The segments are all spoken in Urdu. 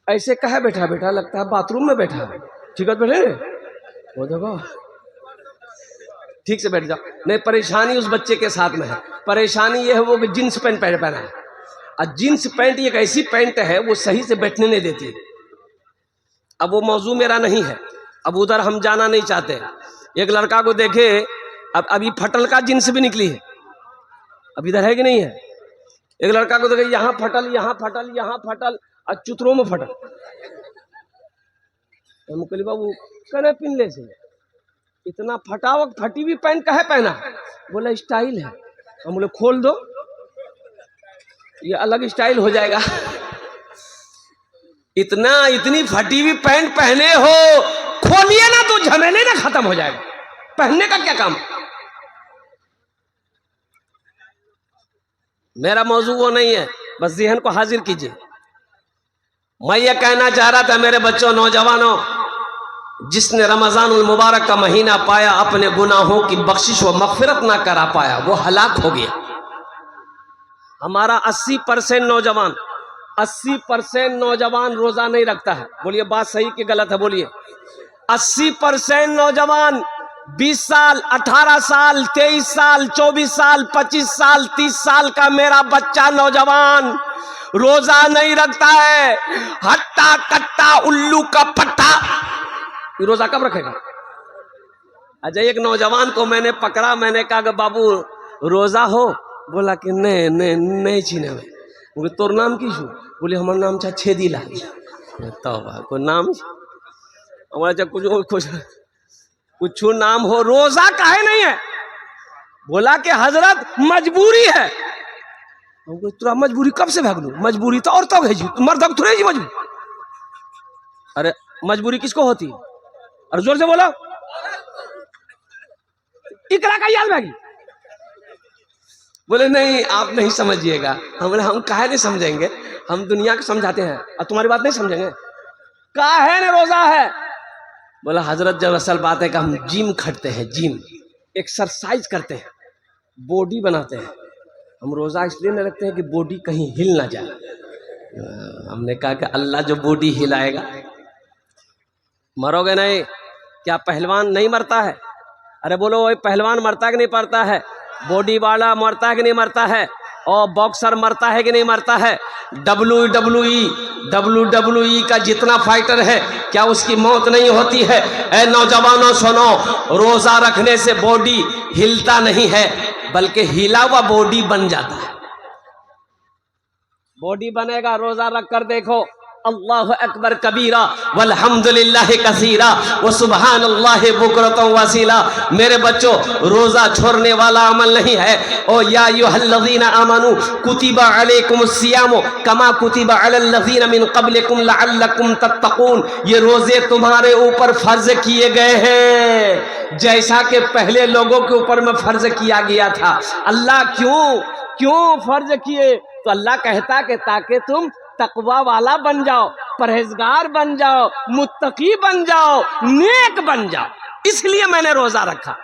ایسے کہا بیٹھا بیٹھا لگتا ہے باتھ روم میں بیٹھا ہے. ٹھیک ہے بیٹھے وہ دیکھو ٹھیک سے بیٹھ جاؤ. نہیں پریشانی اس بچے کے ساتھ میں ہے. پریشانی یہ ہے وہ کہ جینس پینٹ پہنا ہے. اور جینس پینٹ ایک ایسی پینٹ ہے وہ صحیح سے بیٹھنے نہیں دیتی. اب وہ موضوع میرا نہیں ہے, اب ادھر ہم جانا نہیں چاہتے. ایک لڑکا کو دیکھے ابھی پھٹل کا جینس بھی نکلی ہے, اب ادھر ہے کہ نہیں ہے. ایک لڑکا کو دیکھے یہاں پھٹل یہاں پھٹل یہاں پھٹل اور چتروں میں پھٹل. مکلی بابو کہنے پن لے سے اتنا پھٹا ہوا پھٹی ہوئی پینٹ کہے پہنا. بولا اسٹائل ہے. ہم بولے کھول دو یہ الگ اسٹائل ہو جائے گا. اتنی پھٹی ہوئی پینٹ پہنے ہو کھولیے نا تو جھمیلے نا ختم ہو جائے گا. پہننے کا کیا کام. میرا موضوع وہ نہیں ہے, بس ذہن کو حاضر کیجیے. میں یہ کہنا چاہ رہا تھا میرے بچوں نوجوانوں, جس نے رمضان المبارک کا مہینہ پایا اپنے گناہوں کی بخشش و مغفرت نہ کرا پایا وہ ہلاک ہو گیا. ہمارا 80% نوجوان روزہ نہیں رکھتا ہے. بولیے بات صحیح کہ غلط ہے بولیے. 80% نوجوان 20 سال 18 سال 23 سال 24 سال 25 سال 30 سال کا میرا بچہ نوجوان روزہ نہیں رکھتا ہے. ہٹا کٹا الو کا پٹا روزہ کب رکھے گا. اچھا ایک نوجوان کو میں نے پکڑا, میں نے کہا کہ بابو روزہ ہو. بولا کہ نہیں چھینے میں. بولے تور نام کی شو. بولے ہمارا نام چاہ چھیدی لال. توبہ کوئی نام ہمارا چاہ کچھ نام ہو روزہ کاہے نہیں ہے. بولا کہ حضرت مجبوری ہے. ترا مجبوری کب سے بھاگ لوں. مجبوری تو اور تو ہے جی مرد اب تھوڑے جی مجبوری. ارے مجبوری کس کو ہوتی ہے. ارے زور سے بولا اقرا کا یاد بھاگی. بولے نہیں آپ نہیں سمجھیے گا. ہم بولے ہم کاہے نہیں سمجھیں گے, ہم دنیا کو سمجھاتے ہیں اور تمہاری بات نہیں سمجھیں گے. کاہے نے روزہ ہے. بولا حضرت جب اصل بات ہے کہ ہم جم کھٹتے ہیں, جم ایکسرسائز کرتے ہیں, باڈی بناتے ہیں. ہم روزہ اس لیے نہیں رکھتے ہیں کہ باڈی کہیں ہل نہ جائے. ہم نے کہا کہ اللہ جو باڈی ہلائے گا. مرو گے نہیں. کیا پہلوان نہیں مرتا ہے. ارے بولو وہ پہلوان مرتا ہے کہ نہیں مرتا ہے. باڈی والا مرتا ہے کہ نہیں مرتا ہے. اور باکسر مرتا ہے کہ نہیں مرتا ہے. WWE کا جتنا فائٹر ہے کیا اس کی موت نہیں ہوتی ہے. اے نوجوانوں سنو, روزہ رکھنے سے باڈی ہلتا نہیں ہے بلکہ ہلا ہوا باڈی بن جاتا ہے. باڈی بنے گا. روزہ رکھ کر دیکھو. اللہ اکبر کبیرہ والحمدللہ کثیرہ وسبحان اللہ بکرۃ واسیلہ. میرے بچوں روزہ چھوڑنے والا عمل نہیں ہے. او یا ایھا الذین آمنوا کتب علیکم الصیام کما کتب علی الذین من قبلکم لعلکم تتقون. یہ روزے تمہارے اوپر فرض کیے گئے ہیں جیسا کہ پہلے لوگوں کے اوپر میں فرض کیا گیا تھا. اللہ کیوں فرض کیے. تو اللہ کہتا کہ تاکہ تم تقوی والا بن جاؤ, پرہیزگار بن جاؤ, متقی بن جاؤ, نیک بن جاؤ. اس لیے میں نے روزہ رکھا.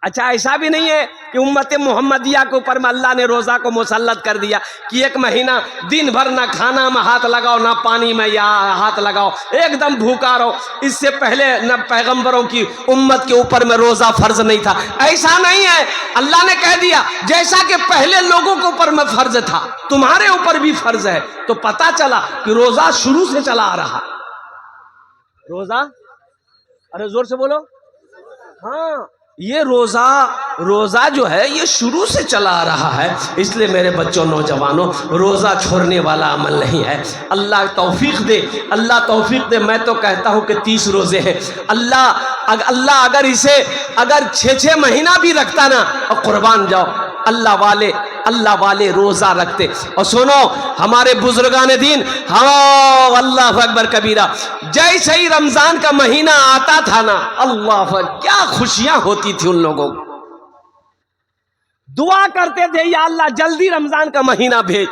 اچھا ایسا بھی نہیں ہے کہ امت محمدیہ کے اوپر میں اللہ نے روزہ کو مسلط کر دیا کہ ایک مہینہ دن بھر نہ کھانا میں ہاتھ لگاؤ نہ پانی میں یا ہاتھ لگاؤ, ایک دم بھوکا رہو. اس سے پہلے نہ پیغمبروں کی امت کے اوپر میں روزہ فرض نہیں تھا. ایسا نہیں ہے. اللہ نے کہہ دیا جیسا کہ پہلے لوگوں کے اوپر میں فرض تھا تمہارے اوپر بھی فرض ہے. تو پتا چلا کہ روزہ شروع سے چلا آ رہا. روزہ ارے زور سے بولو. ہاں یہ روزہ جو ہے یہ شروع سے چلا آ رہا ہے. اس لیے میرے بچوں نوجوانوں روزہ چھوڑنے والا عمل نہیں ہے. اللہ توفیق دے, اللہ توفیق دے. میں تو کہتا ہوں کہ 30 روزے ہیں. اللہ اگر 6 مہینہ بھی رکھتا نا اور قربان جاؤ. اللہ والے روزہ رکھتے. اور سنو ہمارے بزرگان دین, ہاں اللہ اکبر کبیرہ, جیسے ہی رمضان کا مہینہ آتا تھا نا اللہ کیا خوشیاں ہوتی تھی ان لوگوں کو. دعا کرتے تھے یا اللہ جلدی رمضان کا مہینہ بھیج,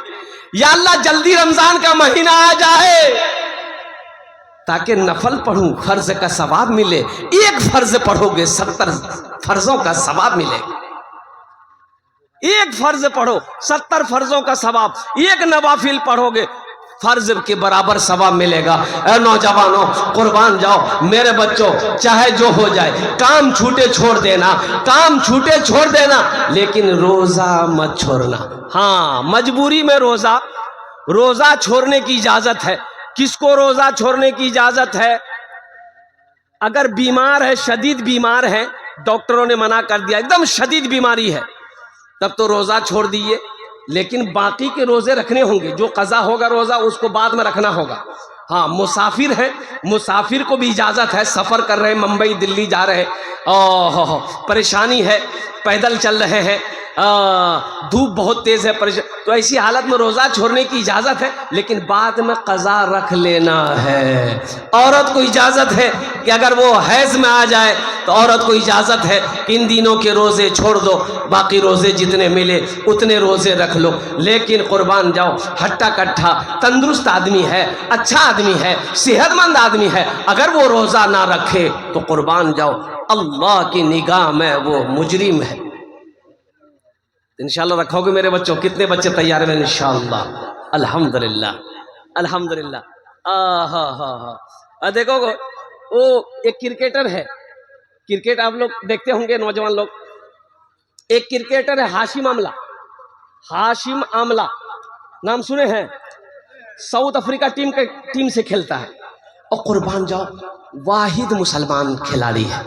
یا اللہ جلدی رمضان کا مہینہ آ جائے تاکہ نفل پڑھوں فرض کا ثواب ملے. ایک فرض پڑھو گے 70 فرضوں کا ثواب ملے گا. ایک فرض پڑھو 70 فرضوں کا ثواب. ایک نوافل پڑھو گے فرض کے برابر ثواب ملے گا۔ اے نوجوانوں قربان جاؤ، میرے بچوں چاہے جو ہو جائے کام چھوٹے چھوڑ دینا، کام چھوٹے چھوڑ دینا، لیکن روزہ مت چھوڑنا۔ ہاں مجبوری میں روزہ چھوڑنے کی اجازت ہے۔ کس کو روزہ چھوڑنے کی اجازت ہے؟ اگر بیمار ہے، شدید بیمار ہے، ڈاکٹروں نے منع کر دیا، ایک دم شدید بیماری ہے، تب تو روزہ چھوڑ دیئے، لیکن باقی کے روزے رکھنے ہوں گے۔ جو قضا ہوگا روزہ اس کو بعد میں رکھنا ہوگا۔ ہاں مسافر ہے، مسافر کو بھی اجازت ہے، سفر کر رہے ہیں، ممبئی دلی جا رہے ہیں، پریشانی ہے، پیدل چل رہے ہیں، دھوپ بہت تیز ہے، تو ایسی حالت میں روزہ چھوڑنے کی اجازت ہے، لیکن بعد میں قضا رکھ لینا ہے۔ عورت کو اجازت ہے کہ اگر وہ حیض میں آ جائے تو عورت کو اجازت ہے کہ ان دنوں کے روزے چھوڑ دو، باقی روزے جتنے ملے اتنے روزے رکھ لو۔ لیکن قربان جاؤ، ہٹا کٹھا تندرست آدمی ہے، اچھا آدمی ہے، صحت مند آدمی ہے، اگر وہ روزہ نہ رکھے تو قربان جاؤ اللہ کی نگاہ میں وہ مجرم ہے۔ انشاءاللہ رکھو گے میرے بچوں؟ کتنے بچے تیار ہیں انشاءاللہ؟ الحمدللہ الحمدللہ۔ ہاں دیکھو وہ ایک کرکٹر ہے، کرکٹ آپ لوگ دیکھتے ہوں گے نوجوان لوگ، ایک کرکٹر ہے ہاشم آملہ، ہاشم آملہ نام سنے ہیں؟ ساؤتھ افریقہ ٹیم سے کھیلتا ہے، اور قربان جاؤ واحد مسلمان کھلاڑی ہے،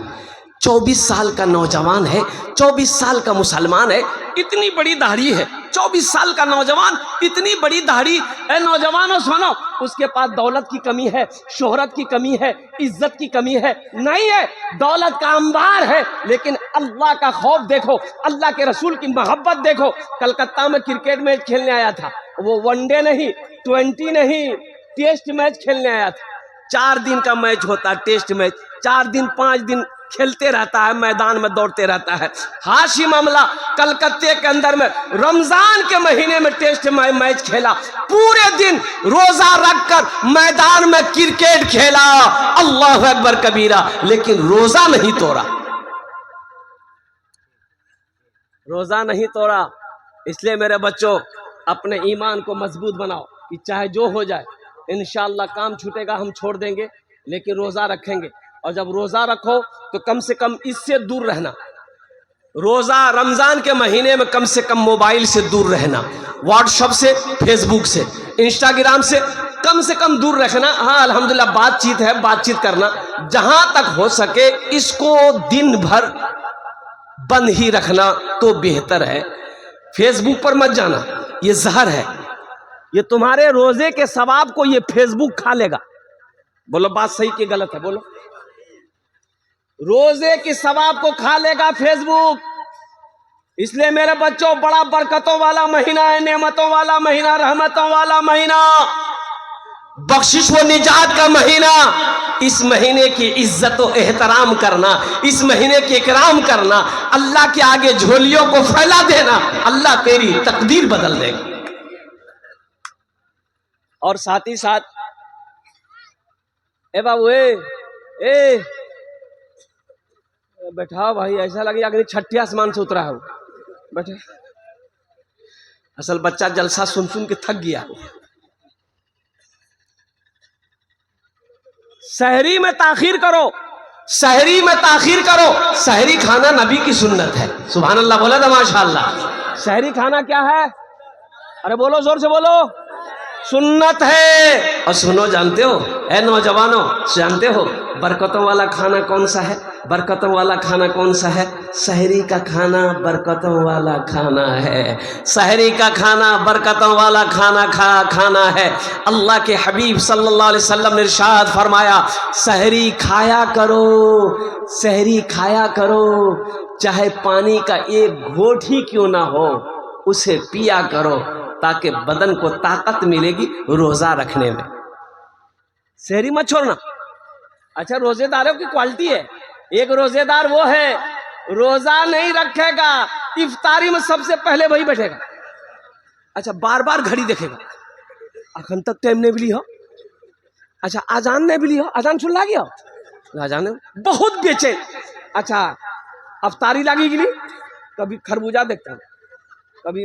24 سال کا نوجوان ہے، 24 سال کا مسلمان ہے، اتنی بڑی داڑھی ہے، 24 سال کا نوجوان اتنی بڑی داڑھی۔ اے نوجوانوں سنو، اس کے پاس دولت کی کمی ہے، شہرت کی کمی ہے، عزت کی کمی ہے نہیں ہے، دولت کا انبار ہے، لیکن اللہ کا خوف دیکھو، اللہ کے رسول کی محبت دیکھو۔ کلکتہ میں کرکٹ میچ کھیلنے آیا تھا، وہ ون ڈے نہیں، 20 نہیں، ٹیسٹ میچ کھیلنے آیا تھا۔ 4 دن کا میچ ہوتا ہے ٹیسٹ میچ، 4 دن 5 دن کھیلتے رہتا ہے، میدان میں دوڑتے رہتا ہے۔ ہاشم آملہ کلکتے کے اندر میں رمضان کے مہینے میں ٹیسٹ میچ کھیلا، پورے دن روزہ رکھ کر میدان میں کرکٹ کھیلا، اللہ اکبر کبیرہ، لیکن روزہ نہیں توڑا، روزہ نہیں توڑا۔ اس لیے میرے بچوں اپنے ایمان کو مضبوط بناؤ کہ چاہے جو ہو جائے انشاءاللہ کام چھوٹے گا ہم چھوڑ دیں گے، لیکن روزہ رکھیں گے، اور جب روزہ رکھو تو کم سے کم اس سے دور رہنا، روزہ رمضان کے مہینے میں کم سے کم موبائل سے دور رہنا، واٹس ایپ سے، فیس بک سے، انسٹاگرام سے کم دور رکھنا۔ ہاں الحمدللہ بات چیت ہے، بات چیت کرنا، جہاں تک ہو سکے اس کو دن بھر بند ہی رکھنا تو بہتر ہے۔ فیس بک پر مت جانا، یہ زہر ہے، یہ تمہارے روزے کے ثواب کو یہ فیس بک کھا لے گا۔ بولو بات صحیح کہ غلط ہے؟ بولو۔ روزے کی ثواب کو کھا لے گا فیس بک۔ اس لیے میرے بچوں بڑا برکتوں والا مہینہ ہے، نعمتوں والا مہینہ، رحمتوں والا مہینہ، بخشش و نجات کا مہینہ۔ اس مہینے کی عزت و احترام کرنا، اس مہینے کی اکرام کرنا، اللہ کے آگے جھولیوں کو پھیلا دینا، اللہ تیری تقدیر بدل دے گا۔ اور ساتھ ہی ساتھ اے بابو اے بیٹھا بھائی، ایسا لگے اگر چھٹے آسمان سے اترا ہو، بیٹھے، اصل بچہ جلسہ سن کے تھک گیا۔ سحری میں تاخیر کرو، سحری میں تاخیر کرو، سحری کھانا نبی کی سنت ہے، سبحان اللہ بولا تھا ماشاءاللہ۔ سحری کھانا کیا ہے؟ ارے بولو زور سے بولو، سنت ہے۔ اور سنو، جانتے ہو اے نوجوانوں، جانتے ہو برکتوں والا کھانا کون سا ہے؟ برکتوں والا کھانا کون سا ہے؟ سحری کا کھانا برکتوں والا کھانا ہے، سحری کا کھانا برکتوں والا کھانا ہے۔ اللہ کے حبیب صلی اللہ علیہ وسلم نے ارشاد فرمایا، سحری کھایا کرو، سحری کھایا کرو، چاہے پانی کا ایک گھونٹ ہی کیوں نہ ہو اسے پیا کرو، تاکہ بدن کو طاقت ملے گی روزہ رکھنے میں۔ سحری مت چھوڑنا۔ اچھا روزے داروں کی کوالٹی ہے، ایک روزے دار وہ ہے روزہ نہیں رکھے گا، افطاری میں سب سے پہلے وہی بیٹھے گا، اچھا بار بار گھڑی دیکھے گا، اخن تک ٹائم نہیں ملی ہو، اچھا اذان نہیں ملی ہو، اذان سن لگی ہو، اذان بہت بے چین، اچھا افطاری لگی گی، کبھی خربوزہ دیکھتا ہوں، کبھی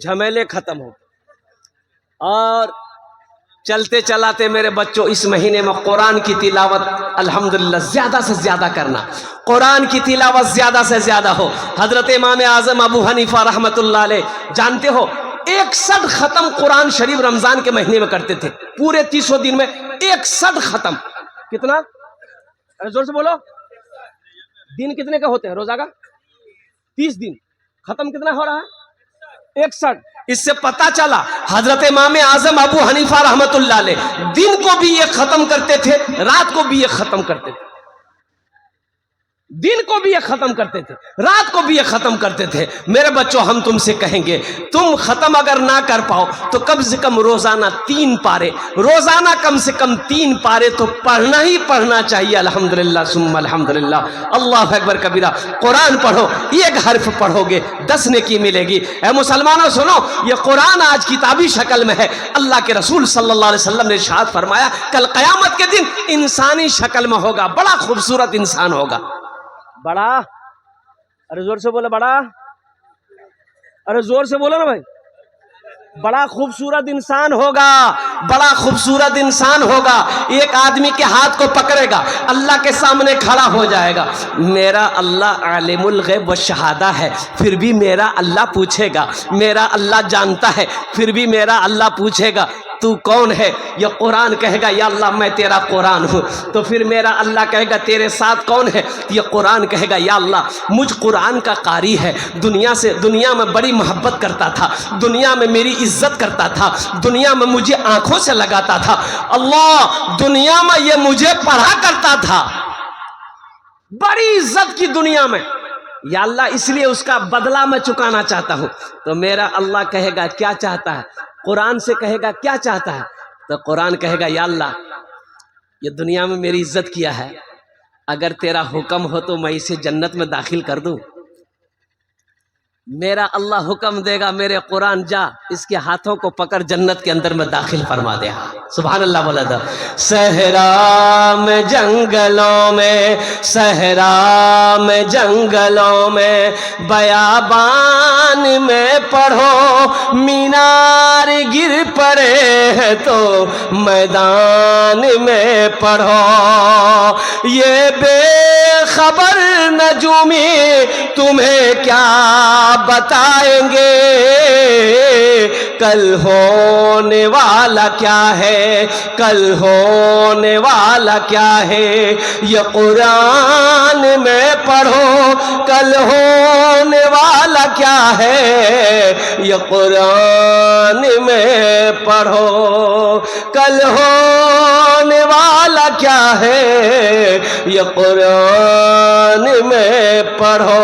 جھمیلے ختم ہو. اور چلتے چلاتے میرے بچوں اس مہینے میں قرآن کی تلاوت الحمدللہ زیادہ سے زیادہ کرنا. قرآن کی تلاوت زیادہ سے زیادہ ہو. حضرت امام اعظم ابو حنیفہ رحمۃ اللہ علیہ جانتے ہو 61 ختم قرآن شریف رمضان کے مہینے میں کرتے تھے. پورے 300 دن میں 61 ختم. کتنا؟ ارے زور سے بولو. دن کتنے کا ہوتے ہیں روزہ کا؟ 30 دن. ختم کتنا ہو رہا ہے؟ 61. اس سے پتا چلا حضرت امام اعظم ابو حنیفہ رحمۃ اللہ علیہ دن کو بھی یہ ختم کرتے تھے, رات کو بھی یہ ختم کرتے تھے. دن کو بھی یہ ختم کرتے تھے, رات کو بھی یہ ختم کرتے تھے. میرے بچوں ہم تم سے کہیں گے تم ختم اگر نہ کر پاؤ تو کم سے کم روزانہ 3 پارے, روزانہ کم سے کم 3 پارے تو پڑھنا ہی پڑھنا چاہیے. الحمدللہ ثم الحمدللہ. اللہ اکبر کبیرہ. قرآن پڑھو, ایک حرف پڑھو گے 10 نیکی ملے گی. اے مسلمانوں سنو, یہ قرآن آج کتابی شکل میں ہے. اللہ کے رسول صلی اللہ علیہ وسلم نے ارشاد فرمایا کل قیامت کے دن انسانی شکل میں ہوگا, بڑا خوبصورت انسان ہوگا. بڑا, ارے زور سے بولو بڑا, ارے زور سے بولو نا بھائی. بڑا خوبصورت انسان ہوگا, بڑا خوبصورت انسان ہوگا. ایک آدمی کے ہاتھ کو پکڑے گا, اللہ کے سامنے کھڑا ہو جائے گا. میرا اللہ عالم الغیب و شہادہ ہے, پھر بھی میرا اللہ پوچھے گا. میرا اللہ جانتا ہے, پھر بھی میرا اللہ پوچھے گا تو کون ہے؟ یہ قرآن کہے گا یا اللہ میں تیرا قرآن ہوں. تو پھر میرا اللہ کہے گا تیرے ساتھ کون ہے؟ یہ قرآن کہے گا یا اللہ مجھ قرآن کا قاری ہے, دنیا میں بڑی محبت کرتا تھا, دنیا میں میری عزت کرتا تھا, دنیا میں مجھے آنکھوں سے لگاتا تھا. اللہ دنیا میں یہ مجھے پڑھا کرتا تھا, بڑی عزت کی دنیا میں, یا اللہ اس لیے اس کا بدلہ میں چکانا چاہتا ہوں. تو میرا اللہ کہے گا کیا چاہتا ہے؟ قرآن سے کہے گا کیا چاہتا ہے؟ تو قرآن کہے گا یا اللہ یہ دنیا میں میری عزت کیا ہے, اگر تیرا حکم ہو تو میں اسے جنت میں داخل کر دوں. میرا اللہ حکم دے گا میرے قرآن جا اس کے ہاتھوں کو پکڑ جنت کے اندر میں داخل فرما دے. سبحان اللہ بولا تھا. صحرا میں جنگلوں میں, صحرا میں جنگلوں میں, بیابان میں پڑھو, مینار گر پڑے ہیں تو میدان میں پڑھو. یہ بے خبر نجومی تمہیں کیا بتائیں گے, کل ہونے والا کیا ہے, کل ہونے والا کیا ہے. یہ قرآن میں پڑھو کل ہونے والا کیا ہے, یہ قرآن میں پڑھو کل ہونے والا کیا ہے, یہ قرآن میں پڑھو.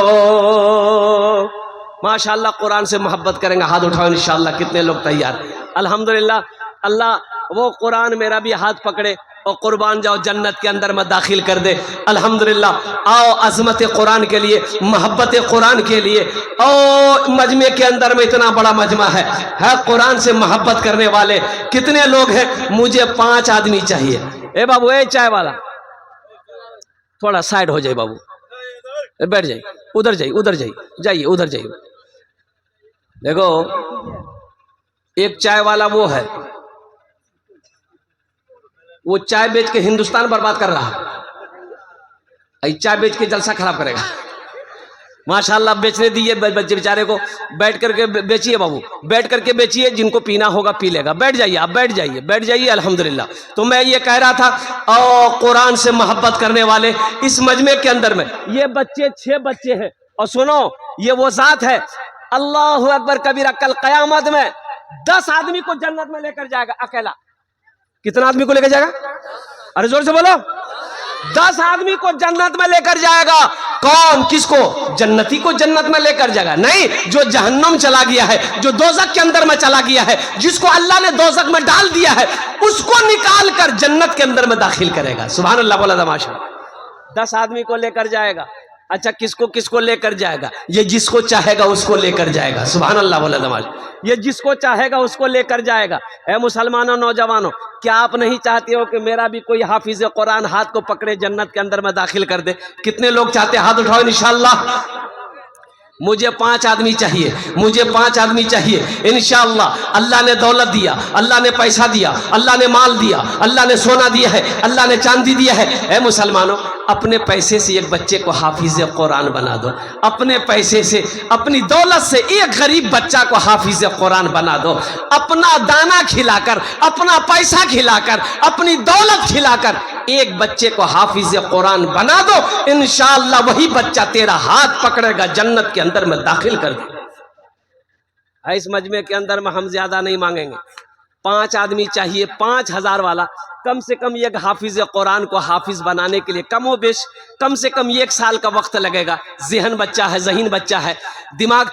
ماشاءاللہ قرآن سے محبت کریں گے, ہاتھ اٹھاؤ انشاءاللہ. کتنے لوگ تیار؟ الحمدللہ. اللہ وہ قرآن میرا بھی ہاتھ پکڑے اور قربان جاؤ جنت کے اندر میں داخل کر دے. الحمدللہ. آؤ عظمت قرآن کے لیے, محبت قرآن کے لیے. اور مجمع کے اندر میں اتنا بڑا مجمع ہے قرآن سے محبت کرنے والے کتنے لوگ ہیں؟ مجھے 5 آدمی چاہیے. اے بابو, اے چائے والا تھوڑا سائڈ ہو جائے بابو, بیٹھ جائیے, ادھر جائیے, ادھر جائیے, جائیے ادھر جائیے. دیکھو ایک چائے والا وہ ہے, وہ چائے بیچ کے ہندوستان برباد کر رہا ہے, چائے بیچ کے جلسہ خراب کرے گا. ماشاءاللہ بیچنے دیجیے بچے بیچارے کو, بیٹھ کر کے بیچیے بابو, بیٹھ کر کے بیچیے, جن کو پینا ہوگا پی لے گا. بیٹھ جائیے آپ, بیٹھ جائیے, بیٹھ جائیے. الحمدللہ. تو میں یہ کہہ رہا تھا اور قرآن سے محبت کرنے والے اس مجمع کے اندر میں یہ بچے 6 بچے ہیں. اور سنو یہ وہ ذات ہے اللہ اکبر کبیرہ, کل قیامت میں 10 آدمی کو جنت میں لے کر جائے گا اکیلا. کتنا آدمی کو لے کر جائے گا؟ ارے زور سے بولو. 10 آدمی کو جنت میں لے کر جائے گا. کون؟ کس کو؟ جنتی کو جنت میں لے کر جائے گا؟ نہیں, جو جہنم چلا گیا ہے, جو دوزخ کے اندر میں چلا گیا ہے, جس کو اللہ نے دوزخ میں ڈال دیا ہے, اس کو نکال کر جنت کے اندر میں داخل کرے گا. سبحان اللہ بولا تھا ماشاءاللہ. 10 آدمی کو لے کر جائے گا. اچھا کس کو لے کر جائے گا؟ یہ جس کو چاہے گا اس کو لے کر جائے گا. سبحان اللہ بولا تھا ماشاءاللہ. یہ جس کو چاہے گا اس کو لے کر جائے گا. اے مسلمانوں, نوجوانوں, کیا آپ نہیں چاہتے ہو کہ میرا بھی کوئی حافظ قرآن ہاتھ کو پکڑے جنت کے اندر میں داخل کر دے؟ کتنے لوگ چاہتے ہیں؟ ہاتھ اٹھاؤ انشاءاللہ. مجھے 5 آدمی چاہیے، مجھے 5 آدمی چاہیے انشاءاللہ۔ اللہ نے دولت دیا، اللہ نے پیسہ دیا، اللہ نے مال دیا، اللہ نے سونا دیا ہے، اللہ نے چاندی دیا ہے۔ اے مسلمانوں، اپنے پیسے سے ایک بچے کو حافظ قرآن بنا دو، اپنے پیسے سے، اپنی دولت سے ایک غریب بچہ کو حافظ قرآن بنا دو۔ اپنا دانا کھلا کر، اپنا پیسہ کھلا کر، اپنی دولت کھلا کر ایک بچے کو حافظ قرآن بنا دو، انشاءاللہ وہی بچہ تیرا ہاتھ پکڑے گا، جنت کے اندر میں داخل کر دے۔ اس مجمع کے اندر میں ہم زیادہ نہیں مانگیں گے، 5 آدمی چاہیے، 5000 والا، کم سے کم ایک حافظ قرآن کو حافظ بنانے کے لیے کم و بیش کم سے کم 1 سال کا وقت لگے گا۔ ذہن بچہ ہے، ذہین بچہ ہے، دماغ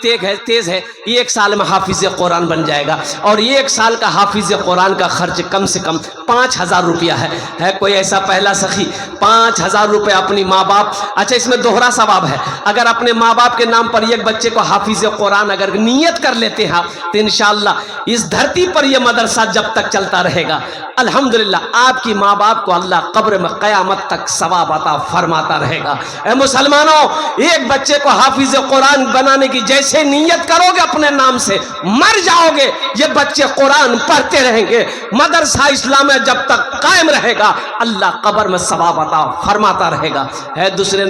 تیز ہے، 1 سال میں حافظ قرآن بن جائے گا۔ اور 1 سال کا حافظ قرآن کا خرچ کم سے کم 5000 روپیہ ہے کوئی ایسا پہلا سخی 5000 روپے اپنی ماں باپ، اچھا اس میں دوہرا ثواب ہے، اگر اپنے ماں باپ کے نام پر ایک بچے کو حافظ قرآن اگر نیت کر لیتے ہیں تو انشاءاللہ اس دھرتی پر یہ مدرسہ جب تک چلتا رہے گا، الحمدللہ آپ کی ماں باپ کو اللہ قبر میں قیامت تک ثواب عطا فرماتا رہے گا۔ اے مسلمانوں، ایک بچے کو حافظ قرآن بنانے کی جیسے نیت کرو گے اپنے نام سے، مر جاؤ گے یہ بچے قرآن پڑھتے رہیں گے، مدرسہ اسلامیہ جب تک قائم رہے گا اللہ قبر میں ثواب عطا فرماتا رہے گا۔ ہے دوسرے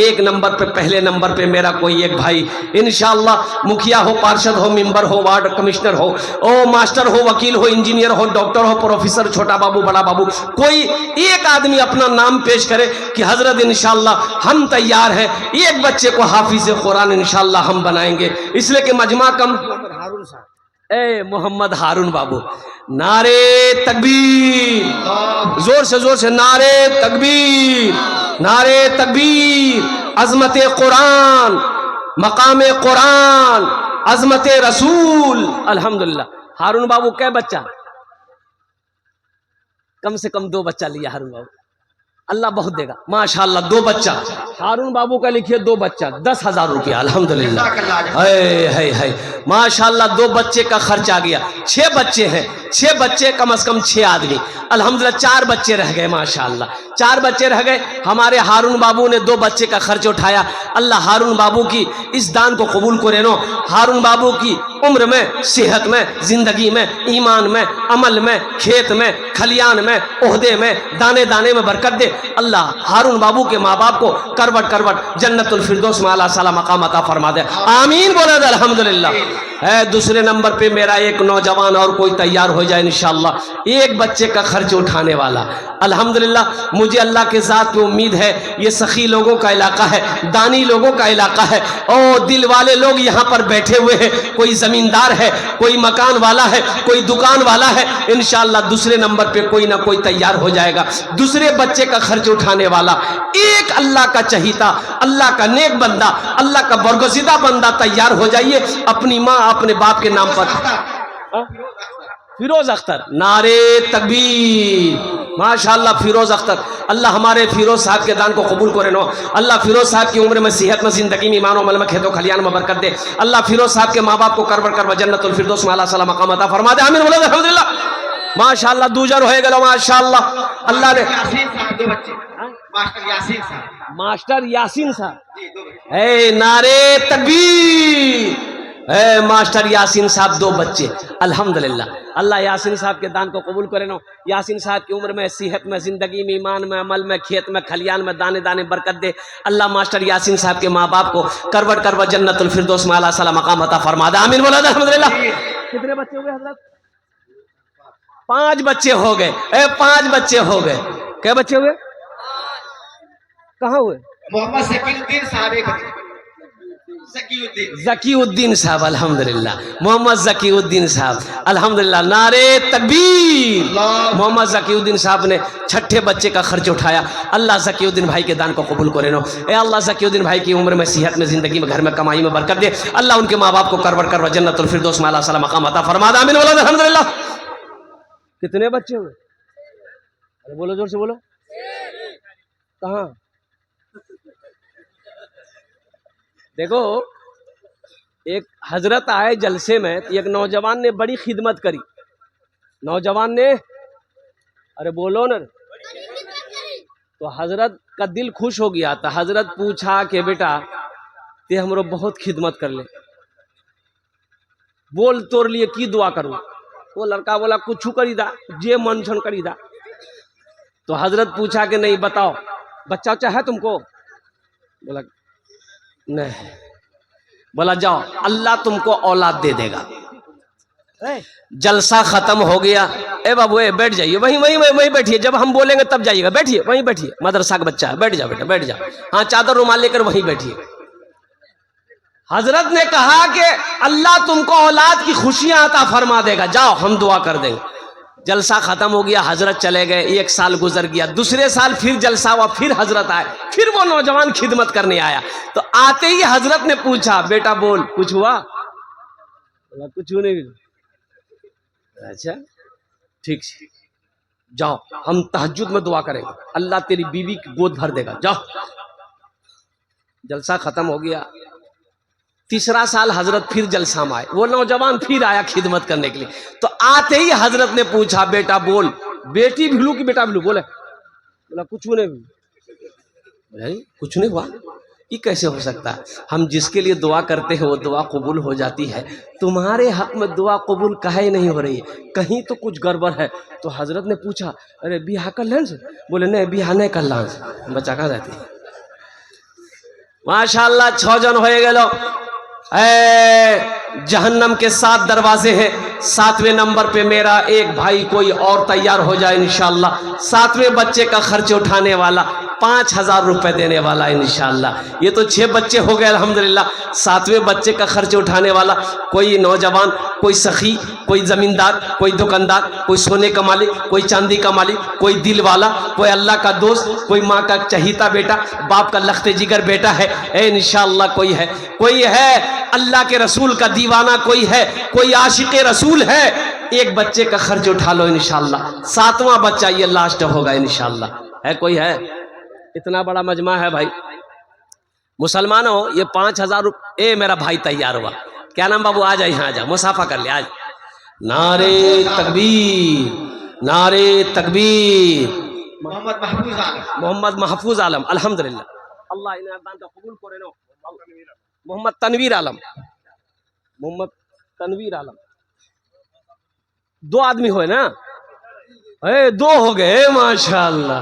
ایک نمبر پہ، پہلے نمبر پہ میرا کوئی ایک بھائی انشاءاللہ مکھیا ہو، پارشد ہو، ممبر ہو، وارڈ کمشنر ہو، ماسٹر ہو، وکیل ہو، انجینئر ہو، ڈاکٹر ہو، پروفیسر، چھوٹا بابو، بڑا بابو، کوئی ایک آدمی اپنا نام پیش کرے کہ حضرت انشاءاللہ ہم تیار ہیں، ایک بچے کو حافظ قرآن انشاءاللہ ہم بنائیں گے، اس لیے کہ مجمع کم۔ اے محمد ہارون بابو، نعرے تکبیر، زور سے نعرے تکبیر، نعرے تکبیر، عظمت قرآن، مقام قرآن، عظمت رسول، الحمدللہ۔ ہارون بابو کیا بچہ؟ کم سے کم 2 بچہ لیا ہارون بابو، اللہ بہت دے گا ماشاءاللہ۔ 2 بچہ ہارون بابو کا لکھیے، 2 بچہ 10,000 روپیہ، الحمدللہ۔ ہے ماشاءاللہ 2 بچے کا خرچ آ گیا، 6 بچے ہیں، 6 بچے کم از کم 6 آدمی، الحمدللہ 4 بچے رہ گئے ماشاءاللہ، 4 بچے رہ گئے۔ ہمارے ہارون بابو نے 2 بچے کا خرچ اٹھایا، اللہ ہارون بابو کی اس دان کو قبول کرے نو، ہارون بابو کی عمر میں، صحت میں، زندگی میں، ایمان میں، عمل میں، کھیت میں، کھلیان میں، عہدے میں، دانے دانے میں برکت دے۔ اللہ ہارون بابو کے ماں باپ کو کروٹ کروٹ جنت الفردوس میں اعلیٰ صلاح مقام عطا فرما دے، آمین بولے دے الحمدللہ۔ ہے دوسرے نمبر پہ میرا ایک نوجوان اور کوئی تیار ہو جائے انشاءاللہ، ایک بچے کا خرچ اٹھانے والا، الحمدللہ مجھے اللہ کے ذات میں امید ہے یہ سخی لوگوں کا علاقہ ہے، دانی لوگوں کا علاقہ ہے، اور دل والے لوگ یہاں پر بیٹھے ہوئے ہیں، کوئی زمیندار ہے، کوئی مکان والا ہے، کوئی دکان والا ہے، انشاءاللہ دوسرے نمبر پہ کوئی نہ کوئی تیار ہو جائے گا، دوسرے بچے کا خرچ اٹھانے والا ایک اللہ کا چہیتا، اللہ کا نیک بندہ، اللہ کا برگزیدہ بندہ تیار ہو جائیے، اپنی ماں اپنے باپ کے نام پر۔ فیروز اختر، نعرے تکبیر، ماشاءاللہ فیروز اختر، اللہ ہمارے فیروز صاحب کے دان کو قبول کرے نو، اللہ فیروز صاحب کی عمر میں، صحت میں، زندگی میں، ایمان و عمل میں، کھیت و کھلیان میں برکت دے، اللہ فیروز صاحب کے ماں باپ کو کرور کرور جنت الفردوس میں اعلیٰ صلاح مقام عطا فرما دے، آمین بولے الحمدللہ۔ ماشاءاللہ دوجر ہوئے گلو ماشاءاللہ، اللہ نے ماسٹر یاسین صاحب، اے نعرے تکبیر، اے ماسٹر یاسین صاحب 2 بچے، الحمدللہ اللہ یاسین صاحب کے دان کو قبول کرے نو، یاسین صاحب کی عمر میں، صحت میں، زندگی میں، ایمان میں، عمل میں، کھیت میں، کھلیان میں، دانے دانے برکت دے، اللہ ماسٹر یاسین صاحب کے ماں باپ کو کروٹ کروٹ جنت الفردوس میں اعلیٰ صلاح مقام عطا فرما دے، آمین بولا الحمدللہ۔ کتنے بچے ہوئے حضرت؟ 5 بچے ہو گئے، اے 5 بچے ہو گئے، کیا بچے ہوئے؟ کہاں ہوئے؟ محمد ذکی الدین صاحب، ذکی الدین صاحب، الحمدللہ محمد ذکی الدین صاحب، الحمدللہ نعرے تکبیر۔ محمد ذکی الدین صاحب نے 6ٹھے بچے کا خرچ اٹھایا، اللہ ذکی الدین بھائی کے دان کو قبول کرے نو، اے اللہ ذکی الدین بھائی کی عمر میں، صحت میں، زندگی میں، گھر میں، کمائی میں برکت دے، اللہ ان کے ماں باپ کو کرور کرور جنت الفردوس میں اعلیٰ صلاح مقام عطا فرما دے، آمین بولے الحمدللہ۔ کتنے بچے ہوئے؟ ارے بولو زور سے بولو، کہاں؟ دیکھو ایک حضرت آئے جلسے میں، ایک نوجوان نے بڑی خدمت کری، نوجوان نے، ارے بولو نا، تو حضرت کا دل خوش ہو گیا تھا، حضرت پوچھا کہ بیٹا تے ہمرو بہت خدمت کر لے، بول توڑ لیے کی دعا کروں؟ وہ لڑکا بولا کچھ کری دا، جے من چھن کری دا۔ تو حضرت پوچھا کہ نہیں بتاؤ بچہ وچہ ہے تم کو؟ بولا نہیں۔ بولا جاؤ اللہ تم کو اولاد دے دے گا۔ جلسہ ختم ہو گیا، اے بابو اے بیٹھ جائیے، وہیں بیٹھیے، جب ہم بولیں گے تب جائیے گا، بیٹھیے وہیں بیٹھیے، مدرسہ کا بچہ ہے، بیٹھ جاؤ بیٹا بیٹھ جاؤ، ہاں چادر رومال لے کر وہیں بیٹھیے۔ حضرت نے کہا کہ اللہ تم کو اولاد کی خوشیاں عطا فرما دے گا، جاؤ ہم دعا کر دیں گے۔ جلسہ ختم ہو گیا، حضرت چلے گئے، 1 سال گزر گیا، دوسرے سال پھر جلسہ ہوا، پھر حضرت آئے، پھر وہ نوجوان خدمت کرنے آیا۔ تو آتے ہی حضرت نے پوچھا بیٹا بول کچھ ہوا؟ بولا کچھ نہیں۔ اچھا ٹھیک ہے، جاؤ ہم تہجد میں دعا کریں گے، اللہ تیری بیوی کی گود بھر دے گا، جاؤ۔ جلسہ ختم ہو گیا، تیسرا سال حضرت پھر جلسہ میں آئے، وہ نوجوان پھر آیا خدمت کرنے کے لیے۔ تو آتے ہی حضرت نے پوچھا بیٹا بول بیٹی بھلو کی بیٹا بھلو؟ بولے بولا کچھ نہیں، کچھ نہیں ہوا۔ یہ کیسے ہو سکتا ہے؟ ہم جس کے لیے دعا کرتے ہیں وہ دعا قبول ہو جاتی ہے، تمہارے حق میں دعا قبول کہیں نہیں ہو رہی ہے، کہیں تو کچھ گڑبڑ ہے۔ تو حضرت نے پوچھا ارے بیاہ کر لیں سے؟ بولے نہیں بیاہ نہیں کر لیں سے، بچہ کہاں رہتی ہے؟ ماشاءاللہ 6 جن ہوئے گے لو۔ جہنم کے 7 دروازے ہیں، 7ویں نمبر پہ میرا ایک بھائی کوئی اور تیار ہو جائے انشاءاللہ، 7ویں بچے کا خرچ اٹھانے والا، 5000 روپے دینے والا انشاءاللہ۔ یہ تو 6 بچے ہو گئے الحمدللہ، 7ویں بچے کا خرچ اٹھانے والا کوئی نوجوان، کوئی سخی، کوئی زمیندار، کوئی دکاندار، کوئی سونے کا مالک، کوئی چاندی کا مالک، کوئی دل والا، کوئی اللہ کا دوست، کوئی ماں کا چہیتا بیٹا، باپ کا لخت جگر بیٹا ہے، انشاءاللہ کوئی ہے اللہ کے رسول کا دیوانہ، کوئی ہے، کوئی عاشق رسول ہے، ایک بچے کا خرچ اٹھا لو انشاءاللہ، 7واں بچہ یہ لاسٹ ہوگا انشاءاللہ۔ ہے کوئی ہے؟ اتنا بڑا مجمع ہے بھائی مسلمانوں، یہ 5000 روپے۔ اے میرا بھائی تیار ہوا، کیا نام بابو؟ آ جا یہاں، آ جا مصافحہ کر لے، آج نعرے تکبیر، نعرے تکبیر۔ محمد محفوظ عالم الحمدللہ، اللہ انہیں دان کا قبول کرے نو۔ محمد تنویر عالم، محمد تنویر عالم، 2 آدمی ہوئے نا، 2 ہو گئے ماشاءاللہ،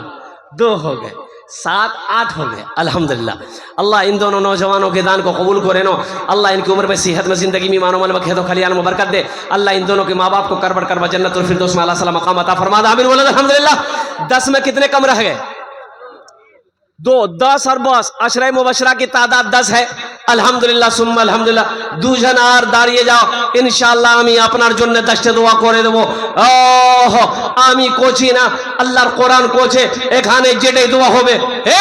2 ہو گئے، 7 8 ہو گئے الحمدللہ۔ اللہ ان دونوں نوجوانوں کے دان کو قبول کرے نو، اللہ ان کی عمر میں صحت میں زندگی میں ایمان و عمل میں کھیت و کھلیان میں برکت دے، اللہ ان دونوں کے ماں باپ کو کربڑ کربا جنت الفردوس میں اللہ صلی مقام عطا فرما دے، آمین بولے الحمدللہ۔ 10 میں کتنے کم رہ گئے؟ 2، 10 اور 20، عشرہ مبشرہ کی تعداد 10 ہے الحمدللہ ثم الحمدللہ۔ 2 جن আর দাঁড়িয়ে যাও ইনশাআল্লাহ, আমি আপনার জন্য দশটা দোয়া করে দেব। আমি কোচি না, আল্লাহর কোরআন কোচে, এখানে যেটাই দোয়া হবে। এ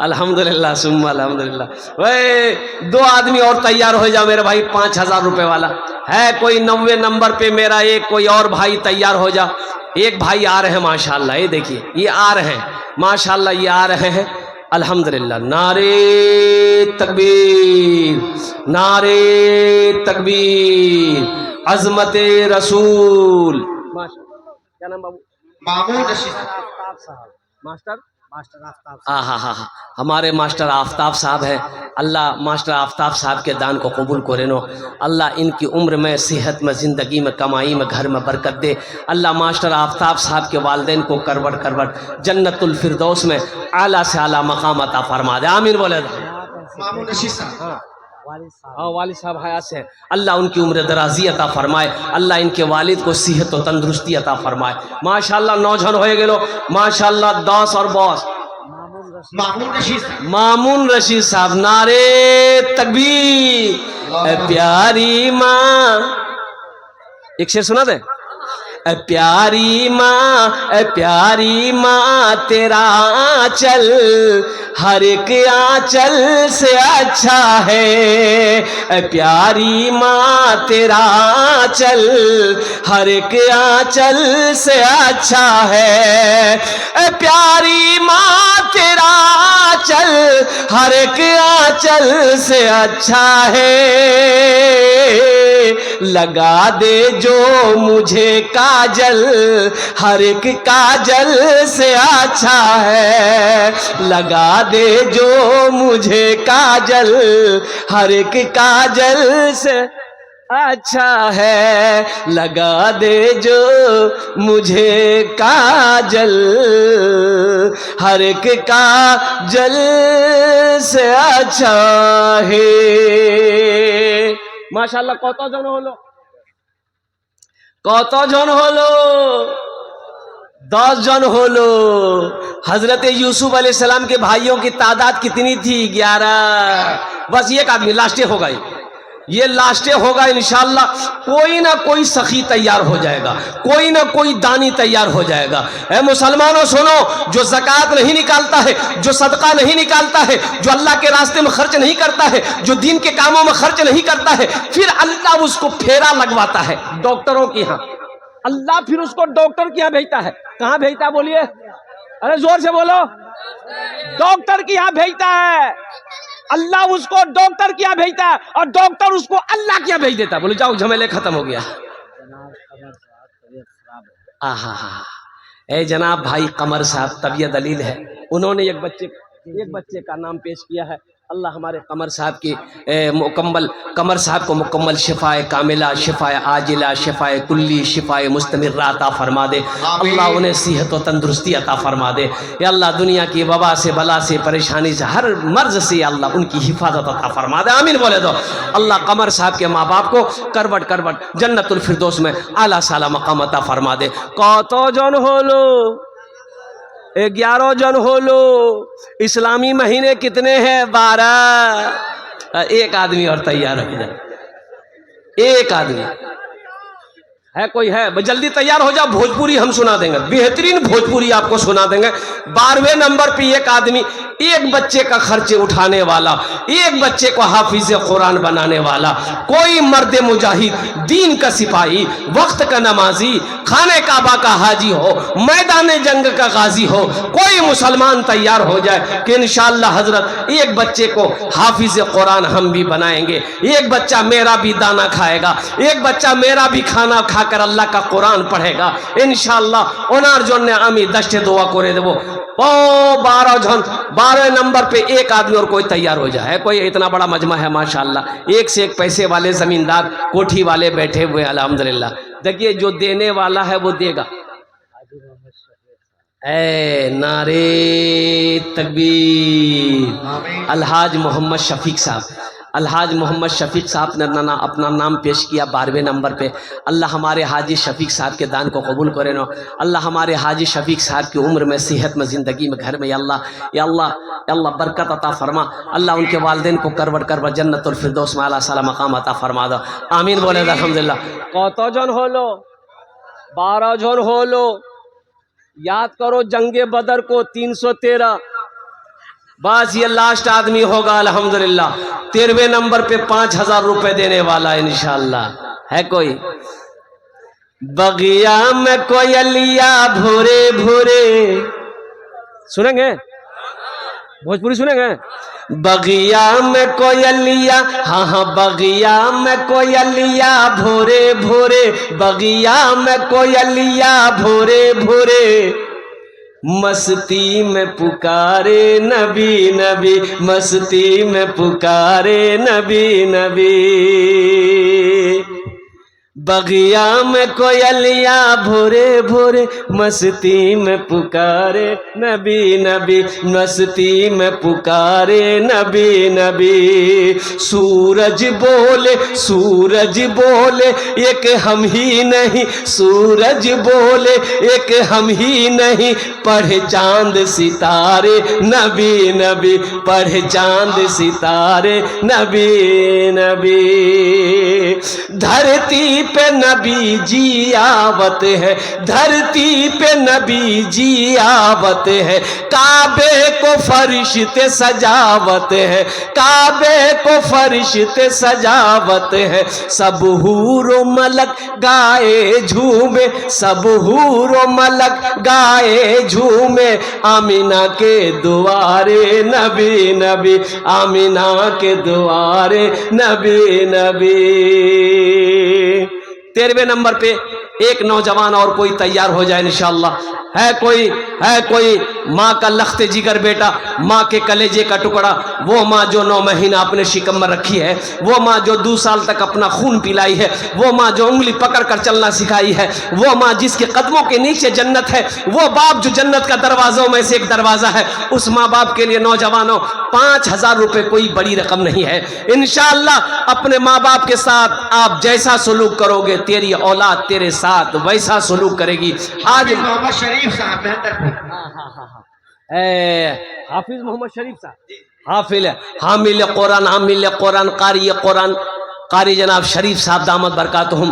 الحمدللہ ثم الحمدللہ۔ 2 آدمی اور تیار ہو جاؤ میرے بھائی، 5000 روپے والا ہے کوئی 90 نمبر پہ میرا ایک کوئی اور بھائی تیار ہو جا۔ ایک بھائی آ رہے ہیں ماشاءاللہ، یہ دیکھیے یہ آ رہے ہیں ماشاءاللہ، یہ آ رہے ہیں الحمدللہ۔ نعرے تکبیر، نعرے تکبیر، عظمت رسول۔ کیا نام بابو؟ مامون رشید آفتاب صاحب، ماسٹر ہمارے ماسٹر آفتاب صاحب ہیں، اللہ ماسٹر آفتاب صاحب کے دان کو قبول کرے نو، اللہ ان کی عمر میں صحت میں زندگی میں کمائی میں گھر میں برکت دے، اللہ ماسٹر آفتاب صاحب کے والدین کو کروڑ کروڑ جنت الفردوس میں اعلیٰ سے اعلیٰ مقام عطا فرما دے، آمین بولے۔ مامون رشید صاحب والد صاحب حیات سے ہیں، اللہ ان کی عمر درازی عطا فرمائے، اللہ ان کے والد کو صحت و تندرستی عطا فرمائے ماشاءاللہ۔ نوجوان ہوئے گے لو ماشاءاللہ 10 اور باس مامون رشید صاحب، مامون رشید صاحب، نعرے تکبیر۔ اے پیاری ماں، ایک شعر سنا دیں۔ اے پیاری ماں، اے پیاری ماں، تیرا آنچل ہر ایک آنچل سے اچھا ہے۔ اے پیاری ماں، تیرا آنچل ہر ایک آنچل سے اچھا ہے۔ اے پیاری ماں، تیرا آنچل ہر ایک آنچل سے اچھا ہے، لگا دے جو مجھے کاجل، ہر ایک کاجل سے اچھا ہے، لگا دے جو مجھے کاجل، ہر ایک کاجل سے اچھا ہے، لگا دے جو مجھے کاجل، ہر ایک کاجل سے اچھا ہے۔ মাশাআল্লাহ, কতজন হলো? কতজন হলো? 10 জন হলো। حضرت یوسف علیہ السلام کے بھائیوں کی تعداد کتنی تھی؟ 11۔ بس یہ ایک آدمی لاسٹے ہوگا، یہ لاسٹے ہوگا انشاءاللہ۔ کوئی نہ کوئی سخی تیار ہو جائے گا، کوئی نہ کوئی دانی تیار ہو جائے گا۔ اے مسلمانوں سنو، جو زکوٰۃ نہیں نکالتا ہے، جو صدقہ نہیں نکالتا ہے، جو اللہ کے راستے میں خرچ نہیں کرتا ہے، جو دین کے کاموں میں خرچ نہیں کرتا ہے، پھر اللہ اس کو پھیرا لگواتا ہے ڈاکٹروں کے ہاں۔ اللہ پھر اس کو ڈاکٹر کے یہاں بھیجتا ہے۔ کہاں بھیجتا ہے بولیے؟ ارے زور سے بولو۔ ڈاکٹر کے یہاں بھیجتا ہے اللہ، اس کو ڈاکٹر کے یہاں بھیجتا ہے، اور ڈاکٹر اس کو اللہ کے یہاں بھیج دیتا ہے۔ بولو جاؤ، جھمیلے ختم ہو گیا۔ اے جناب بھائی قمر صاحب طبیعت دلیل ہے، انہوں نے ایک بچے کا نام پیش کیا ہے۔ اللہ ہمارے قمر صاحب کی قمر صاحب کو مکمل شفائے کاملہ، شفائے عاجلہ، شفائے کلی، شفائے مستمرہ عطا فرما دے۔ اللہ انہیں صحت و تندرستی عطا فرما دے۔ یا اللہ دنیا کی وبا سے، بلا سے، پریشانی سے، ہر مرض سے اللہ ان کی حفاظت عطا فرما دے۔ آمین بولے دو۔ اللہ قمر صاحب کے ماں باپ کو کروٹ کروٹ جنت الفردوس میں اعلیٰ سالا مقام عطا فرما دے۔ কত জন হলো? 11 জন হলো۔ اسلامی مہینے کتنے ہیں؟ 12۔ ایک آدمی اور تیار ہو جائے، ایک آدمی ہے، کوئی ہے؟ جلدی تیار ہو جاؤ، بھوجپوری ہم سنا دیں گے، بہترین بھوجپوری آپ کو سنا دیں گے۔ 12ویں نمبر پہ ایک آدمی، ایک بچے کا خرچ اٹھانے والا، ایک بچے کو حافظ قرآن بنانے والا، کوئی مرد مجاہد، دین کا سپاہی، وقت کا نمازی، خانہ کعبہ کا حاجی ہو، میدان جنگ کا غازی ہو، کوئی مسلمان تیار ہو جائے کہ انشاءاللہ حضرت ایک بچے کو حافظ قرآن ہم بھی بنائیں گے، ایک بچہ میرا بھی دانا کھائے گا، ایک بچہ میرا بھی کھانا کھا کر اللہ کا قرآن پڑھے گا انشاءاللہ۔ انار جن نے امی دشت دعا کرے دے وہ 12 جن، 12 نمبر پہ ایک آدمی اور کوئی تیار ہو جائے۔ کوئی اتنا بڑا مجمع ہے ماشاءاللہ، ایک سے ایک پیسے والے، زمیندار، کوٹھی والے بیٹھے ہوئے الحمدللہ۔ دیکھیے جو دینے والا ہے وہ دے گا۔ اے نعرے تکبیر! الحاج محمد شفیق صاحب، الحاج محمد شفیق صاحب نے اپنا نام پیش کیا 12ویں نمبر پہ۔ اللہ ہمارے حاجی شفیق صاحب کے دان کو قبول کرے نو۔ اللہ ہمارے حاجی شفیق صاحب کی عمر میں، صحت میں، زندگی میں، گھر میں یا اللہ برکت عطا فرما۔ اللہ ان کے والدین کو کروٹ کروٹ جنت الفردوس میں اعلیٰ سالا مقام عطا فرما دو۔ آمین بولے الحمدللہ۔ কত জন হলো? 12 জন হলো۔ یاد کرو جنگ بدر کو 313۔ بس یہ لاسٹ آدمی ہوگا الحمدللہ۔ 13ویں نمبر پہ 5000 روپے دینے والا انشاءاللہ ہے کوئی؟ بغیا میں کوئلیا بھورے بھورے، سنیں گے بھوجپوری سنیں گے؟ بغیا میں کوئلیا، ہاں ہاں بغیا میں کوئلیا بھورے بھورے، بغیا میں کوئلیا بھورے بھورے، مستی میں پکارے نبی نبی، مستی میں پکارے نبی نبی۔ بغیا میں کوئلیا بھورے بھورے، مستی میں پکارے نبی نبی، مستی میں پکارے نبی نبی۔ سورج بولے سورج بولے ایک ہم ہی نہیں، سورج بولے ایک ہم ہی نہیں، پڑھے چاند ستارے نبی نبی، پڑھے چاند ستارے نبی نبی۔ دھرتی پہ نبی جی آوت ہے، دھرتی پہ نبی جی آوت ہے، کعبے کو فرشتے سجاوت ہے، کعبے کو فرشتے سجاوت ہے، سب حور و ملک گائے جھومے، سب حور و ملک گائے جھومے، آمینہ کے دوارے نبی نبی، آمینہ کے دوارے نبی نبی۔ 13ویں نمبر پہ ایک نوجوان اور کوئی تیار ہو جائے انشاءاللہ۔ ہے کوئی ماں کا لخت جگر بیٹا، ماں کے کلیجے کا ٹکڑا، وہ ماں جو 9 مہینہ اپنے شکم میں رکھی ہے، وہ ماں جو 2 سال تک اپنا خون پلائی ہے، وہ ماں جو انگلی پکڑ کر چلنا سکھائی ہے، وہ ماں جس کے قدموں کے نیچے جنت ہے، وہ باپ جو جنت کا دروازوں میں سے ایک دروازہ ہے، اس ماں باپ کے لیے نوجوانوں 5000 روپے کوئی بڑی رقم نہیں ہے۔ انشاءاللہ اپنے ماں باپ کے ساتھ آپ جیسا سلوک کرو گے، تیری اولاد تیرے ساتھ ویسا سلوک کرے گی۔ آج محمد شریف صاحب حافظ محمد شریف صاحب حامل قرآن قاری جناب شریف صاحب دامت برکاتہم،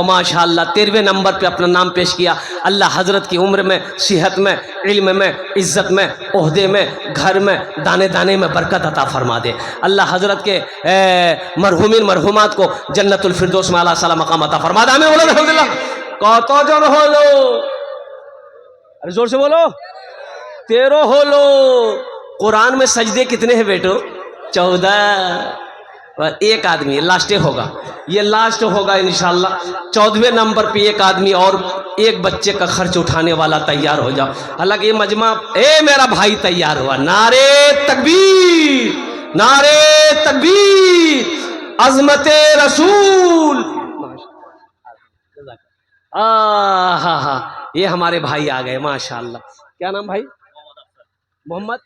ماشاءاللہ 13ویں نمبر پہ اپنا نام پیش کیا۔ اللہ حضرت کی عمر میں، صحت میں، علم میں، عزت میں، عہدے میں، گھر میں، دانے دانے میں برکت عطا فرما دے۔ اللہ حضرت کے مرحومین مرحومات کو جنت الفردوس میں اعلیٰ صلی مقام عطا فرما دے۔ آمین بولو الحمدللہ۔ کت جن ہولو؟ ارے زور سے بولو۔ 13 ہولو۔ قرآن میں سجدے کتنے ہیں بیٹو؟ 14۔ ایک آدمی لاسٹ ہوگا، یہ لاسٹ ہوگا انشاءاللہ۔ 14ویں نمبر پہ ایک آدمی اور ایک بچے کا خرچ اٹھانے والا تیار ہو جاؤ۔ حالانکہ یہ مجمع میرا بھائی تیار ہوا۔ نعرے تکبیر، نعرے تکبیر، عظمت رسول۔ یہ ہمارے بھائی آ گئے ماشاءاللہ۔ کیا نام بھائی؟ محمد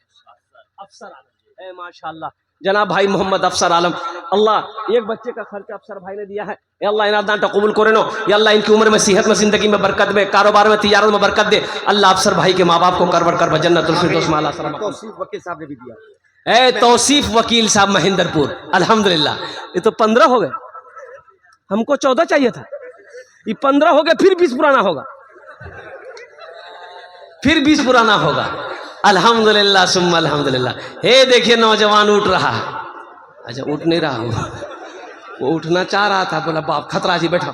افسر عالم۔ ماشاءاللہ جناب بھائی محمد افسر عالم، اللہ ایک بچے کا خرچ افسر بھائی نے دیا ہے۔ اے اللہ انہاں دانتا قبول کرنو، یا اللہ ان کی عمر میں، صحت میں، زندگی میں برکت میں، کاروبار میں، تجارت میں برکت دے۔ اللہ افسر بھائی کے ماں باپ کو کرور کر جنت الفردوس میں اعلیٰ سلام۔ توصیف وکیل صاحب نے بھی دیا۔ اے توصیف وکیل صاحب مہندر پور، الحمدللہ۔ یہ تو 15 ہو گئے، ہم کو 14 چاہیے تھا، یہ 15 ہو گئے، پھر 20 پرانا ہوگا، پھر 20 پرانا ہوگا۔ الحمدللہ ثم الحمدللہ۔ دیکھیے نوجوان اٹھ رہا ہے۔ اچھا اٹھ نہیں رہا، وہ اٹھنا چاہ رہا تھا، بولا باپ خطرہ جی بیٹھا۔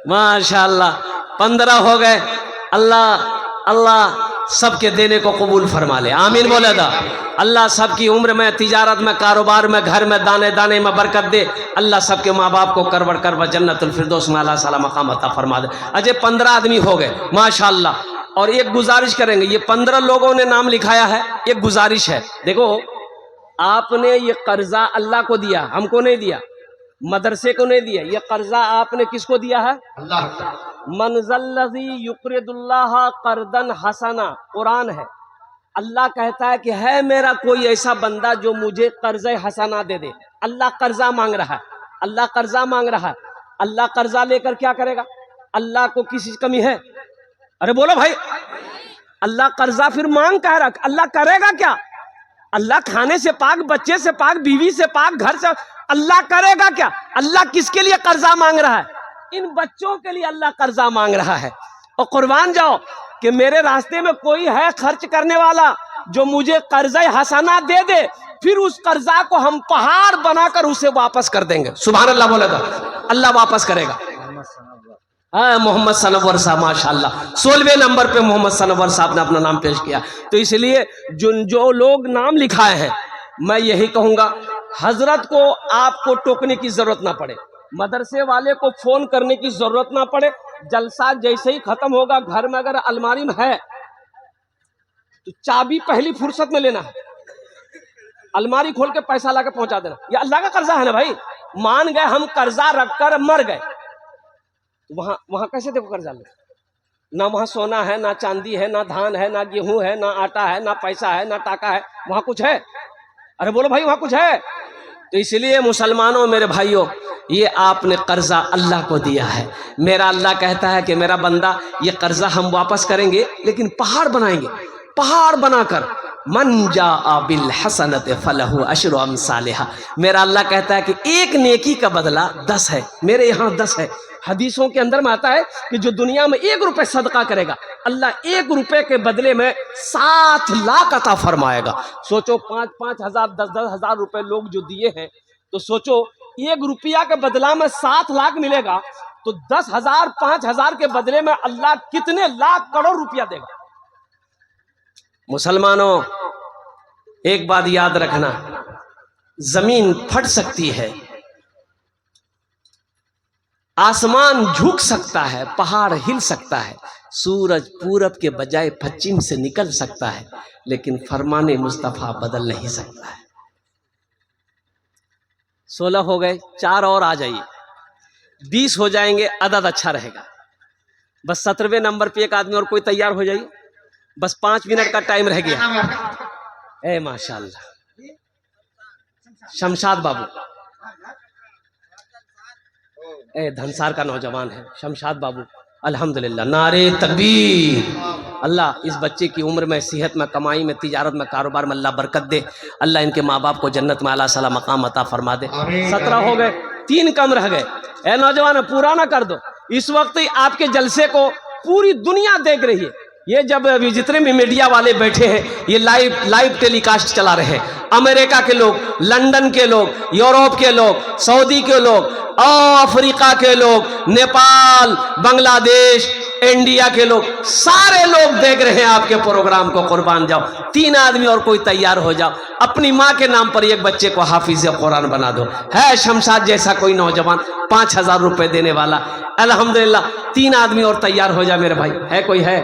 ماشاءاللہ 15 ہو گئے۔ اللہ سب کے دینے کو قبول فرما لے، آمین بولے دا۔ اللہ سب کی عمر میں، تجارت میں، کاروبار میں، گھر میں، دانے دانے میں برکت دے۔ اللہ سب کے ماں باپ کو کرور جنت الفردوس میں اعلیٰ صلی مقام عطا فرما دے۔ اجے 15 آدمی ہو گئے ماشاءاللہ۔ اور ایک گزارش کریں گے، یہ 15 لوگوں نے نام لکھایا ہے، ایک گزارش ہے۔ دیکھو آپ نے یہ قرضہ اللہ کو دیا، ہم کو نہیں دیا، مدرسے کو نہیں دیا، یہ قرضہ آپ نے کس کو دیا ہے؟ اللہ۔ من ذا الذی یقرض اللہ قرضا حسنا، قرآن ہے۔ اللہ کہتا ہے کہ ہے میرا کوئی ایسا بندہ جو مجھے قرض حسنا دے دے۔ اللہ قرضہ مانگ رہا ہے، اللہ قرضہ مانگ رہا ہے۔ اللہ قرضہ لے کر کیا کرے گا؟ اللہ کو کسی کمی ہے؟ ارے بولو بھائی، اللہ قرضہ پھر مانگ کہہ رہا، اللہ کرے گا کیا؟ اللہ کھانے سے پاک، بچے سے پاک، بیوی سے پاک، گھر سے، اللہ کرے گا کیا؟ اللہ کس کے لیے قرضہ مانگ رہا ہے؟ ان بچوں کے لیے اللہ قرضہ مانگ رہا ہے۔ اور قربان جاؤ کہ میرے راستے میں کوئی ہے خرچ کرنے والا جو مجھے قرضہ حسنہ دے دے، پھر اس قرضہ کو ہم پہاڑ بنا کر اسے واپس کر دیں گے۔ سبحان اللہ بولے گا، اللہ واپس کرے گا۔ محمد سنور صاحب ماشاءاللہ 16ویں نمبر پہ محمد سنور صاحب نے اپنا نام پیش کیا۔ تو اس لیے جو لوگ نام لکھائے ہیں، میں یہی کہوں گا حضرت کو آپ کو ٹوکنے کی ضرورت نہ پڑے، مدرسے والے کو فون کرنے کی ضرورت نہ پڑے۔ جلسہ جیسے ہی ختم ہوگا، گھر میں اگر الماری میں ہے تو چابی پہلی فرصت میں لینا ہے، الماری کھول کے پیسہ لا کے پہنچا دینا۔ یہ اللہ کا قرضہ ہے نا بھائی، مان گئے ہم قرضہ رکھ کر مر گئے، وہاں کیسے دیکھو قرضہ لے؟ نہ وہاں سونا ہے، نہ چاندی ہے، نہ دھان ہے، نہ گیہوں ہے، نہ آٹا ہے، نہ پیسہ ہے، نہ ٹاکا ہے، وہاں کچھ ہے؟ ارے بولو بھائی، وہاں کچھ ہے؟ تو اس لیے مسلمانوں میرے بھائیوں، یہ آپ نے قرضہ اللہ کو دیا ہے۔ میرا اللہ کہتا ہے کہ میرا بندہ یہ قرضہ ہم واپس کریں گے، لیکن پہاڑ بنائیں گے، پہاڑ بنا کر من جاء بالحسنۃ فلہ عشر امثالھا، میرا اللہ کہتا ہے کہ ایک نیکی کا بدلہ 10 ہے، میرے یہاں 10 ہے۔ حدیثوں کے اندر میں آتا ہے کہ جو دنیا میں 1 روپے صدقہ کرے گا، اللہ 1 روپے کے بدلے میں 7 لاکھ عطا فرمائے گا۔ سوچو 5-5 ہزار 10-10 ہزار روپے لوگ جو دیے ہیں، تو سوچو 1 روپیہ کے بدلہ میں 7 لاکھ ملے گا، تو 10,000 5,000 کے بدلے میں اللہ کتنے لاکھ کروڑ روپیہ دے گا۔ مسلمانوں ایک بات یاد رکھنا، زمین پھٹ سکتی ہے، آسمان جھک سکتا ہے، پہاڑ ہل سکتا ہے، سورج پورب کے بجائے پچھم سے نکل سکتا ہے، لیکن فرمان مصطفیٰ بدل نہیں سکتا ہے۔ 16 ہو گئے، 4 اور آ جائیے، 20 ہو جائیں گے، عدد اچھا رہے گا۔ بس 17ویں نمبر پہ ایک آدمی اور کوئی تیار ہو جائیے، بس 5 منٹ کا ٹائم رہ گیا۔ اے ماشاءاللہ، شمشاد بابو، اے دھنسار کا نوجوان ہے شمشاد بابو، الحمدللہ، نعرے تکبیر۔ اللہ اس بچے کی عمر میں، صحت میں، کمائی میں، تجارت میں، کاروبار میں اللہ برکت دے، اللہ ان کے ماں باپ کو جنت میں اعلیٰ صلاح مقام عطا فرما دے۔ 17 ہو گئے، 3 کم رہ گئے۔ اے نوجوان پورا نہ کر دو، اس وقت آپ کے جلسے کو پوری دنیا دیکھ رہی ہے۔ یہ جب جتنے بھی میڈیا والے بیٹھے ہیں، یہ لائیو ٹیلی کاسٹ چلا رہے ہیں، امریکہ کے لوگ، لندن کے لوگ، یورپ کے لوگ، سعودی کے لوگ، افریقہ کے لوگ، نیپال، بنگلہ دیش، انڈیا کے لوگ، سارے لوگ دیکھ رہے ہیں آپ کے پروگرام کو۔ قربان جاؤ، 3 آدمی اور کوئی تیار ہو جاؤ، اپنی ماں کے نام پر ایک بچے کو حافظ قرآن بنا دو۔ ہے شمشاد جیسا کوئی نوجوان 5,000 روپے دینے والا؟ الحمدللہ، 3 آدمی اور تیار ہو جائے میرے بھائی، ہے کوئی ہے؟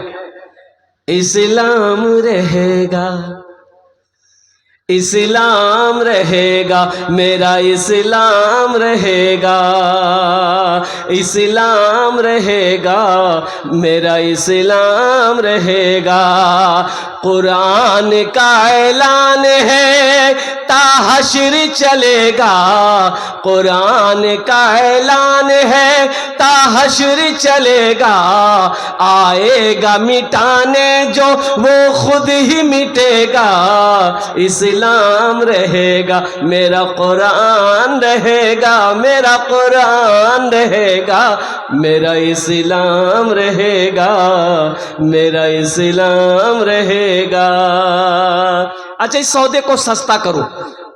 اسلام رہے گا، اسلام رہے گا، میرا اسلام رہے گا، اسلام رہے گا، میرا اسلام رہے گا۔ قرآن کا اعلان ہے تا حشر چلے گا، قرآن کا اعلان ہے تا حشر چلے گا، آئے گا مٹانے جو وہ خود ہی مٹے گا، اسلام رہے گا، میرا قرآن رہے گا، میرا قرآن رہے گا، میرا اسلام رہے گا، میرا اسلام رہے گا۔ اچھا اس سودے کو سستا کرو،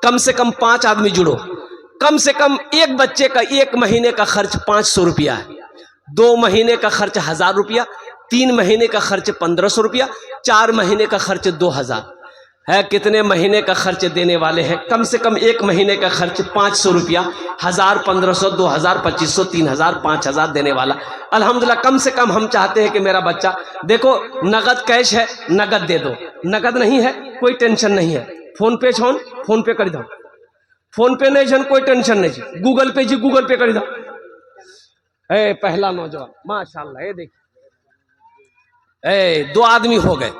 کم سے کم 5 آدمی جڑو، کم سے کم ایک بچے کا 1 مہینے کا خرچ 500 روپیہ ہے، 2 مہینے کا خرچ 1000 روپیہ، 3 مہینے کا خرچ 1500 روپیہ، 4 مہینے کا خرچ 2000 ہے۔ کتنے مہینے کا خرچ دینے والے ہیں؟ کم سے کم 1 مہینے کا خرچ 500 روپیہ، 1000 1500 2000 2500 3000 5000 دینے والا۔ الحمدللہ کم سے کم ہم چاہتے ہیں کہ میرا بچہ، دیکھو نقد کیش ہے، نقد دے دو، نقد نہیں ہے کوئی ٹینشن نہیں ہے، فون پے چھون فون پے کر دو، فون پے نہیں چھون کوئی ٹینشن نہیں جی، گوگل پے جی گوگل پے کر دو۔ اے پہلا نوجوان ماشاءاللہ، یہ دیکھ، اے 2 آدمی ہو گئے،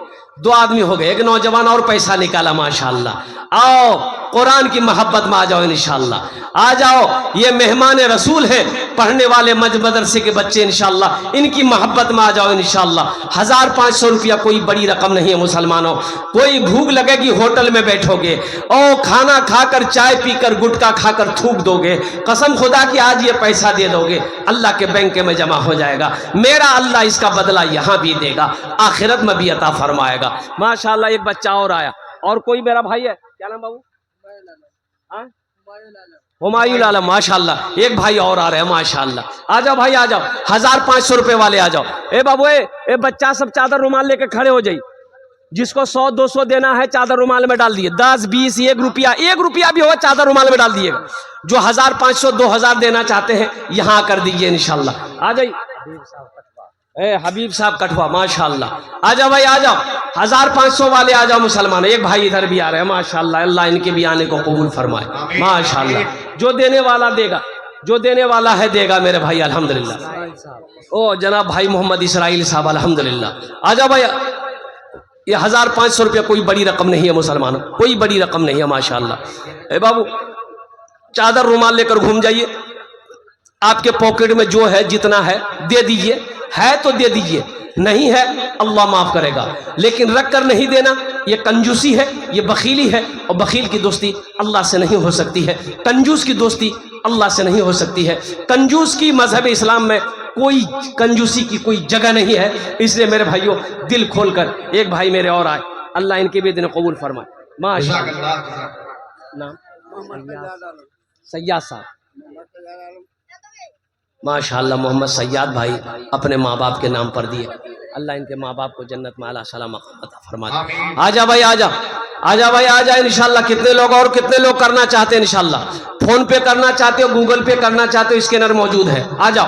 2 آدمی ہو گئے، ایک نوجوان اور پیسہ نکالا ماشاءاللہ۔ آؤ قرآن کی محبت میں آ جاؤ انشاءاللہ، آ جاؤ، یہ مہمان رسول ہیں، پڑھنے والے مدرسے کے بچے انشاءاللہ، ان کی محبت میں آ جاؤ انشاءاللہ۔ 1500 روپیہ کوئی بڑی رقم نہیں ہے مسلمانوں، کوئی بھوک لگے گی ہوٹل میں بیٹھو گے، او کھانا کھا کر چائے پی کر گٹکا کھا کر تھوک دو گے، قسم خدا کی آج یہ پیسہ دے دو گے، اللہ کے بینک میں جمع ہو جائے گا، میرا اللہ اس کا بدلہ یہاں بھی دے گا، آخرت میں بھی عطا فرمائے گا۔ ماشاءاللہ ایک بچہ اور آیا، اور کوئی میرا بھائی ہے، کیا نام بابو؟ ہمایوں عالم، ماشاءاللہ ایک بھائی اور آ رہے ہیں ماشاءاللہ۔ آ جاؤ بھائی آ جاؤ، 1500 روپے والے آ جاؤ۔ اے بابو اے بچہ سب چادر رومال لے کے کھڑے ہو جائیے، جس کو 100 200 دینا ہے چادر رومال میں ڈال دیے، 10 20 1 روپیہ بھی ہو چادر رومال میں ڈال دیے گا۔ جو 1500 2000 دینا چاہتے ہیں یہاں کر دیجئے انشاءاللہ۔ آ جائیے اے حبیب صاحب کٹھوا، ماشاءاللہ آ جاؤ بھائی آ جاؤ، 1500 والے آ جاؤ مسلمان۔ ایک بھائی ادھر بھی آ رہے ہیں ماشاءاللہ، اللہ ان کے بھی آنے کو قبول فرمائے ماشاءاللہ۔ جو دینے والا دے گا، جو دینے والا ہے دے گا میرے بھائی الحمدللہ۔ او جناب بھائی محمد اسرائیل صاحب الحمدللہ، آ جاؤ بھائی۔ یہ 1500 روپیہ کوئی بڑی رقم نہیں ہے مسلمانوں، کوئی بڑی رقم نہیں ہے ماشاءاللہ۔ اے بابو چادر رومال لے کر گھوم جائیے، آپ کے پاکٹ میں جو ہے جتنا ہے دے دیجئے، ہے تو دے دیجئے، نہیں ہے اللہ معاف کرے گا، لیکن رکھ کر نہیں دینا، یہ کنجوسی ہے، یہ بخیلی ہے، اور بخیل کی دوستی اللہ سے نہیں ہو سکتی ہے، کنجوس کی دوستی اللہ سے نہیں ہو سکتی ہے۔ کنجوس کی مذہب اسلام میں کوئی کنجوسی کی کوئی جگہ نہیں ہے۔ اس لیے میرے بھائیوں دل کھول کر، ایک بھائی میرے اور آئے، اللہ ان کے بھی دن قبول فرمائے۔ ماشاء جزاک اللہ، اللہ جزاک نام سیاد صاحب، ماشاءاللہ محمد سیاد بھائی اپنے ماں باپ کے نام پر دیے، اللہ ان کے ماں باپ کو جنت میں اعلیٰ سلام مقام عطا فرما دے۔ آمین۔ آجا بھائی آجا، آجا بھائی آجا، انشاءاللہ کتنے لوگ اور کتنے لوگ کرنا چاہتے ہیں، انشاءاللہ فون پے کرنا چاہتے ہو، گوگل پے کرنا چاہتے ہو، اسکینر موجود ہے، آ جاؤ۔